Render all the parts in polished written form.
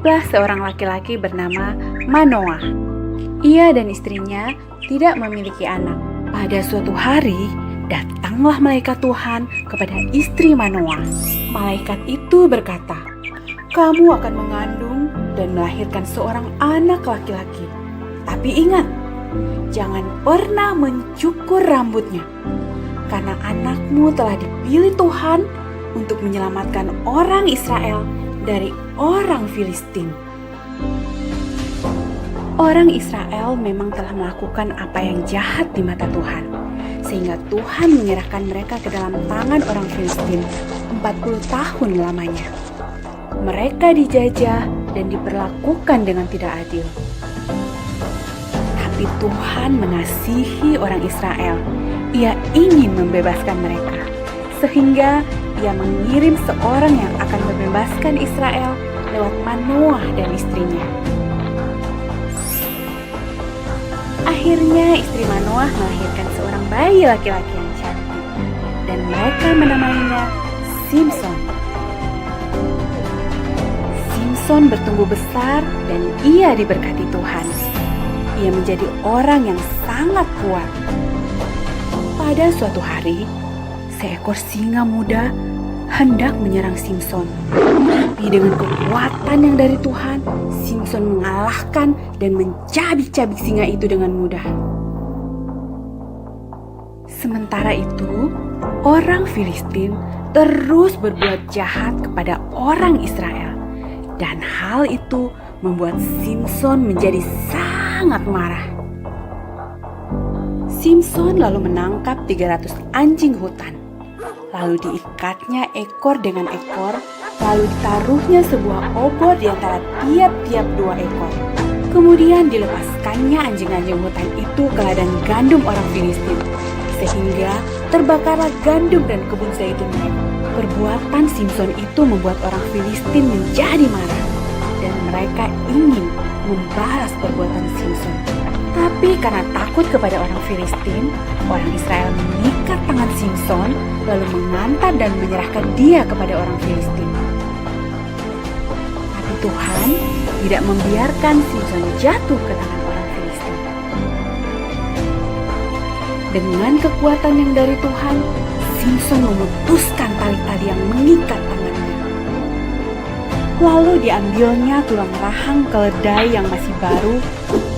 hiduplah seorang laki-laki bernama Manoah. Ia dan istrinya tidak memiliki anak. Pada suatu hari, datanglah malaikat Tuhan kepada istri Manoah. Malaikat itu berkata, "Kamu akan mengandung dan melahirkan seorang anak laki-laki. Tapi ingat, jangan pernah mencukur rambutnya, karena anakmu telah dipilih Tuhan untuk menyelamatkan orang Israel dari orang Filistin." Orang Israel memang telah melakukan apa yang jahat di mata Tuhan, sehingga Tuhan menyerahkan mereka ke dalam tangan orang Filistin 40 tahun lamanya. Mereka dijajah dan diperlakukan dengan tidak adil. Tapi Tuhan mengasihi orang Israel. Ia ingin membebaskan mereka, sehingga Ia mengirim seorang yang akan membebaskan Israel lewat Manoah dan istrinya. Akhirnya istri Manoah melahirkan seorang bayi laki-laki yang cantik, dan mereka menamainya Simson. Simson bertumbuh besar dan ia diberkati Tuhan. Ia menjadi orang yang sangat kuat. Pada suatu hari, seekor singa muda hendak menyerang Simson. Tapi dengan kekuatan yang dari Tuhan, Simson mengalahkan dan mencabik-cabik singa itu dengan mudah. Sementara itu, orang Filistin terus berbuat jahat kepada orang Israel. Dan hal itu membuat Simson menjadi sangat marah. Simson lalu menangkap 300 anjing hutan. Lalu diikatnya ekor dengan ekor, lalu ditaruhnya sebuah obor di antara tiap-tiap 2 ekor. Kemudian dilepaskannya anjing-anjing hutan itu ke ladang gandum orang Filistin, sehingga terbakarlah gandum dan kebun zaitun mereka. Perbuatan Simson itu membuat orang Filistin menjadi marah, dan mereka ingin membalas perbuatan Simson. Tapi karena takut kepada orang Filistin, orang Israel mengikat tangan Simson, lalu mengantar dan menyerahkan dia kepada orang Filistin. Tapi Tuhan tidak membiarkan Simson jatuh ke tangan orang Filistin. Dengan kekuatan yang dari Tuhan, Simson memutuskan tali-tali yang mengikat tangannya. Lalu diambilnya tulang rahang keledai yang masih baru,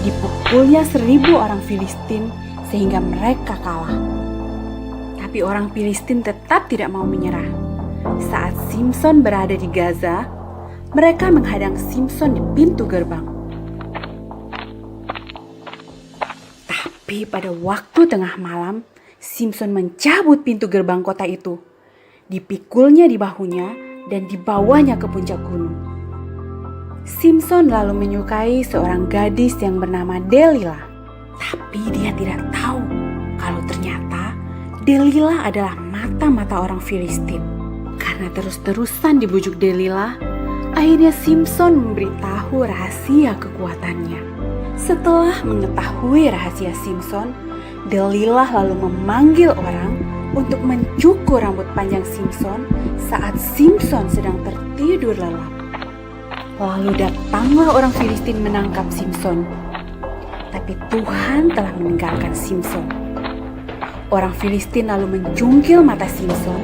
dipukulnya 1000 orang Filistin sehingga mereka kalah. Tapi orang Filistin tetap tidak mau menyerah. Saat Simson berada di Gaza, mereka menghadang Simson di pintu gerbang. Tapi pada waktu tengah malam, Simson mencabut pintu gerbang kota itu. Dipikulnya di bahunya dan dibawanya ke puncak gunung. Simson lalu menyukai seorang gadis yang bernama Delila. Tapi dia tidak tahu kalau ternyata Delila adalah mata-mata orang Filistin. Karena terus-terusan dibujuk Delila, akhirnya Simson memberitahu rahasia kekuatannya. Setelah mengetahui rahasia Simson, Delila lalu memanggil orang untuk mencukur rambut panjang Simson saat Simson sedang tertidur lelap. Lalu datanglah orang Filistin menangkap Simson. Tapi Tuhan telah meninggalkan Simson. Orang Filistin lalu menjungkil mata Simson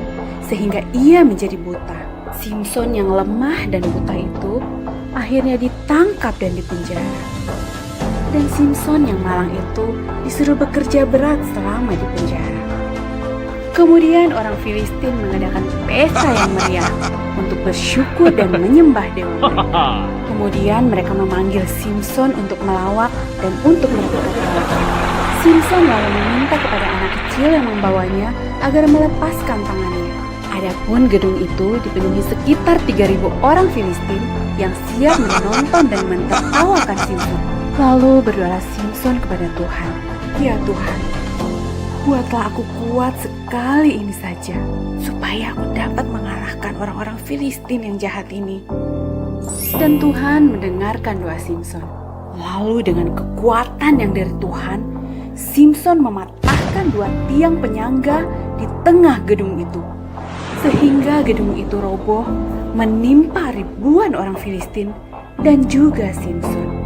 sehingga ia menjadi buta. Simson yang lemah dan buta itu akhirnya ditangkap dan dipenjara. Dan Simson yang malang itu disuruh bekerja berat selama di penjara. Kemudian orang Filistin mengadakan pesta yang meriah untuk bersyukur dan menyembah dewa mereka. Kemudian mereka memanggil Simson untuk melawak dan untuk melakukan perlawanan. Simson lalu meminta kepada anak kecil yang membawanya agar melepaskan tangannya. Adapun gedung itu dipenuhi sekitar 3.000 orang Filistin yang siap menonton dan mentertawakan Simson. Lalu berdoalah Simson kepada Tuhan, "Ya Tuhan, buatlah aku kuat sekali ini saja, supaya aku dapat mengalahkan orang-orang Filistin yang jahat ini." Dan Tuhan mendengarkan doa Simson. Lalu dengan kekuatan yang dari Tuhan, Simson mematahkan 2 tiang penyangga di tengah gedung itu, sehingga gedung itu roboh menimpa ribuan orang Filistin dan juga Simpson.